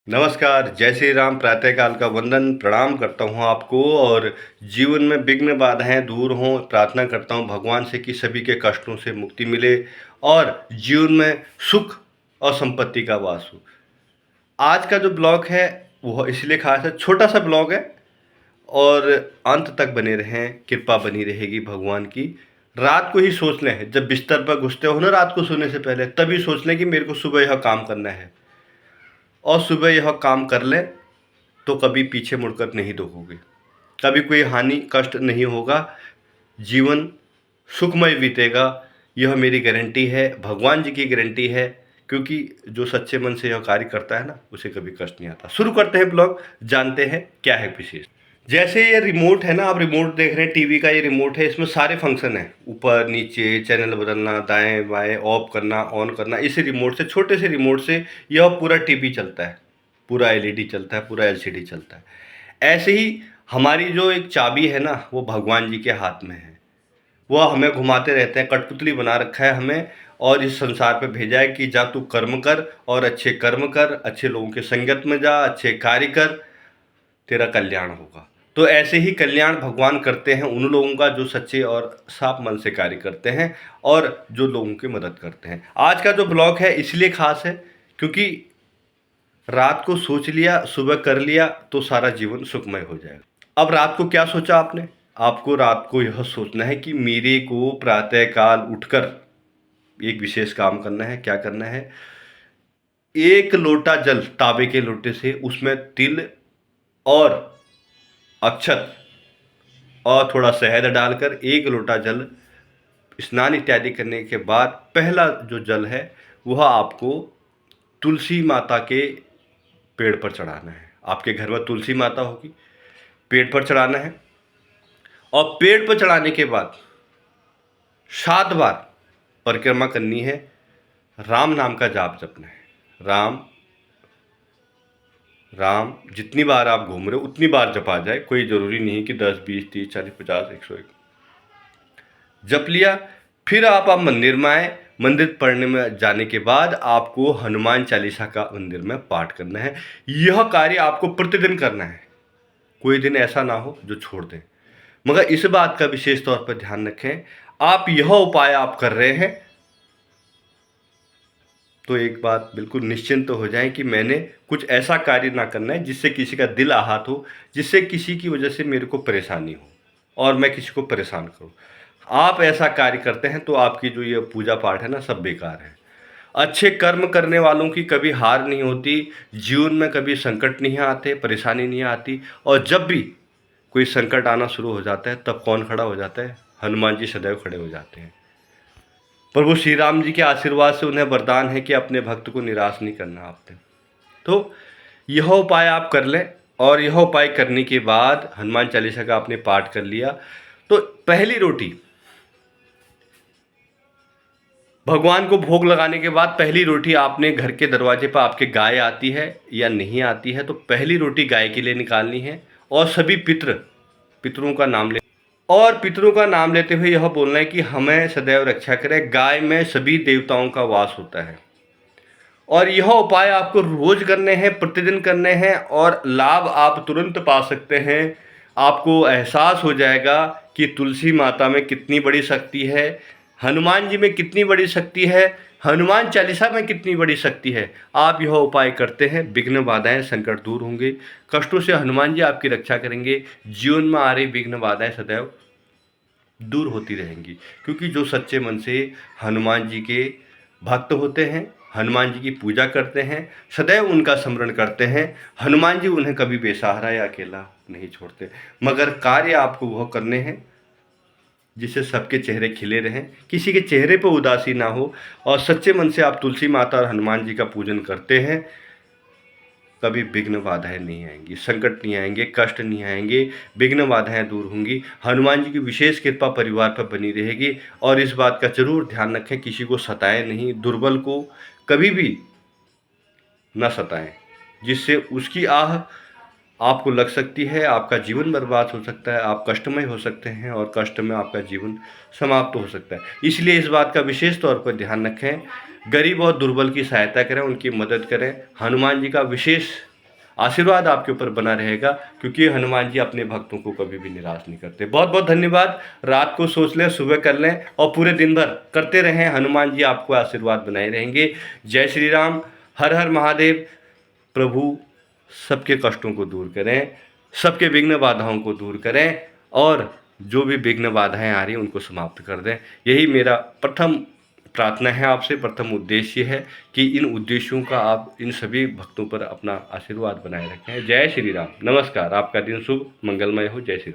नमस्कार, जय श्री राम। प्रातःकाल का वंदन प्रणाम करता हूँ आपको और जीवन में विघ्न बाधाएं दूर हों, प्रार्थना करता हूँ भगवान से कि सभी के कष्टों से मुक्ति मिले और जीवन में सुख और संपत्ति का वास हो। आज का जो ब्लॉग है वो इसलिए खास है, छोटा सा ब्लॉग है और अंत तक बने रहें, कृपा बनी रहेगी भगवान की। रात को ही सोच लें, जब बिस्तर पर घुसते हो ना रात को सोने से पहले, तभी सोच लें कि मेरे को सुबह यह काम करना है और सुबह यह काम कर लें तो कभी पीछे मुड़कर नहीं देखोगे, कभी कोई हानि कष्ट नहीं होगा, जीवन सुखमय बीतेगा। यह मेरी गारंटी है, भगवान जी की गारंटी है, क्योंकि जो सच्चे मन से यह कार्य करता है ना उसे कभी कष्ट नहीं आता। शुरू करते हैं ब्लॉग, जानते हैं क्या है विशेष। जैसे ये रिमोट है ना, आप रिमोट देख रहे हैं, टीवी का ये रिमोट है, इसमें सारे फंक्शन है, ऊपर नीचे चैनल बदलना, दाएं बाएं, ऑफ करना ऑन करना। इस रिमोट से, छोटे से रिमोट से यह पूरा टीवी चलता है, पूरा एलईडी चलता है, पूरा एलसीडी चलता है। ऐसे ही हमारी जो एक चाबी है ना वो भगवान जी के हाथ में है, वह हमें घुमाते रहते हैं, कठपुतली बना रखा है हमें और इस संसार पे भेजा है कि जा तू कर्म कर और अच्छे कर्म कर, अच्छे लोगों के संगत में जा, अच्छे कार्य कर, तेरा कल्याण होगा। तो ऐसे ही कल्याण भगवान करते हैं उन लोगों का जो सच्चे और साफ मन से कार्य करते हैं और जो लोगों की मदद करते हैं। आज का जो ब्लॉग है इसलिए खास है क्योंकि रात को सोच लिया, सुबह कर लिया तो सारा जीवन सुखमय हो जाएगा। अब रात को क्या सोचा आपने? आपको रात को यह सोचना है कि मेरे को प्रातःकाल उठकर एक विशेष काम करना है। क्या करना है? एक लोटा जल, तांबे के लोटे से, उसमें तिल और अक्षत और थोड़ा शहद डालकर एक लोटा जल स्नान इत्यादि करने के बाद पहला जो जल है वह आपको तुलसी माता के पेड़ पर चढ़ाना है। आपके घर में तुलसी माता होगी, पेड़ पर चढ़ाना है और पेड़ पर चढ़ाने के बाद 7 बार परिक्रमा करनी है। राम नाम का जाप जपना है। राम राम, जितनी बार आप घूम रहे हो उतनी बार जपा जाए, कोई ज़रूरी नहीं कि 10 20 30 40 50 101 जप लिया। फिर आप मंदिर में आए। मंदिर पढ़ने में जाने के बाद आपको हनुमान चालीसा का मंदिर में पाठ करना है। यह कार्य आपको प्रतिदिन करना है, कोई दिन ऐसा ना हो जो छोड़ दें। मगर इस बात का विशेष तौर पर ध्यान रखें, आप यह उपाय आप कर रहे हैं तो एक बात बिल्कुल निश्चिंत हो जाएं कि मैंने कुछ ऐसा कार्य ना करना है जिससे किसी का दिल आहत हो, जिससे किसी की वजह से मेरे को परेशानी हो और मैं किसी को परेशान करूं। आप ऐसा कार्य करते हैं तो आपकी जो ये पूजा पाठ है ना सब बेकार है। अच्छे कर्म करने वालों की कभी हार नहीं होती, जीवन में कभी संकट नहीं आते, परेशानी नहीं आती। और जब भी कोई संकट आना शुरू हो जाता है तब कौन खड़ा हो जाता है? हनुमान जी सदैव खड़े हो जाते हैं। प्रभु श्री राम जी के आशीर्वाद से उन्हें वरदान है कि अपने भक्त को निराश नहीं करना आपने। तो यह उपाय आप कर लें और यह उपाय करने के बाद हनुमान चालीसा का आपने पाठ कर लिया तो पहली रोटी भगवान को भोग लगाने के बाद पहली रोटी आपने घर के दरवाजे पर, आपके गाय आती है या नहीं आती है तो पहली रोटी गाय के लिए निकालनी है और सभी पितरों का नाम ले और पितरों का नाम लेते हुए यह बोलना है कि हमें सदैव रक्षा करें। गाय में सभी देवताओं का वास होता है और यह उपाय आपको रोज करने हैं, प्रतिदिन करने हैं और लाभ आप तुरंत पा सकते हैं। आपको एहसास हो जाएगा कि तुलसी माता में कितनी बड़ी शक्ति है, हनुमान जी में कितनी बड़ी शक्ति है, हनुमान चालीसा में कितनी बड़ी शक्ति है। आप यह उपाय करते हैं, विघ्न बाधाएं संकट दूर होंगे, कष्टों से हनुमान जी आपकी रक्षा करेंगे, जीवन में आ रही विघ्न बाधाएं सदैव दूर होती रहेंगी। क्योंकि जो सच्चे मन से हनुमान जी के भक्त होते हैं, हनुमान जी की पूजा करते हैं, सदैव उनका स्मरण करते हैं, हनुमान जी उन्हें कभी बेसहारा या अकेला नहीं छोड़ते। मगर कार्य आपको वह करने हैं जिससे सबके चेहरे खिले रहें, किसी के चेहरे पर उदासी ना हो। और सच्चे मन से आप तुलसी माता और हनुमान जी का पूजन करते हैं, कभी विघ्न बाधाएं नहीं आएंगी, संकट नहीं आएंगे, कष्ट नहीं आएंगे, विघ्न बाधाएं दूर होंगी। हनुमान जी की विशेष कृपा परिवार पर बनी रहेगी। और इस बात का जरूर ध्यान रखें, किसी को सताएं नहीं, दुर्बल को कभी भी न सताएं, जिससे उसकी आह आपको लग सकती है, आपका जीवन बर्बाद हो सकता है, आप कष्टमय हो सकते हैं और कष्ट में आपका जीवन समाप्त हो सकता है। इसलिए इस बात का विशेष तौर पर ध्यान रखें, गरीब और दुर्बल की सहायता करें, उनकी मदद करें। हनुमान जी का विशेष आशीर्वाद आपके ऊपर बना रहेगा, क्योंकि हनुमान जी अपने भक्तों को कभी भी निराश नहीं करते। बहुत बहुत धन्यवाद। रात को सोच लें, सुबह कर लें और पूरे दिन भर करते रहें। हनुमान जी आपको आशीर्वाद बनाए रहेंगे। जय श्री राम। हर हर महादेव। प्रभु सबके कष्टों को दूर करें, सबके विघ्न बाधाओं को दूर करें और जो भी विघ्न बाधाएं आ रही हैं उनको समाप्त कर दें। यही मेरा प्रथम प्रार्थना है आपसे, प्रथम उद्देश्य है कि इन उद्देश्यों का आप इन सभी भक्तों पर अपना आशीर्वाद बनाए रखें। जय श्री राम। नमस्कार। आपका दिन शुभ मंगलमय हो। जय श्री राम।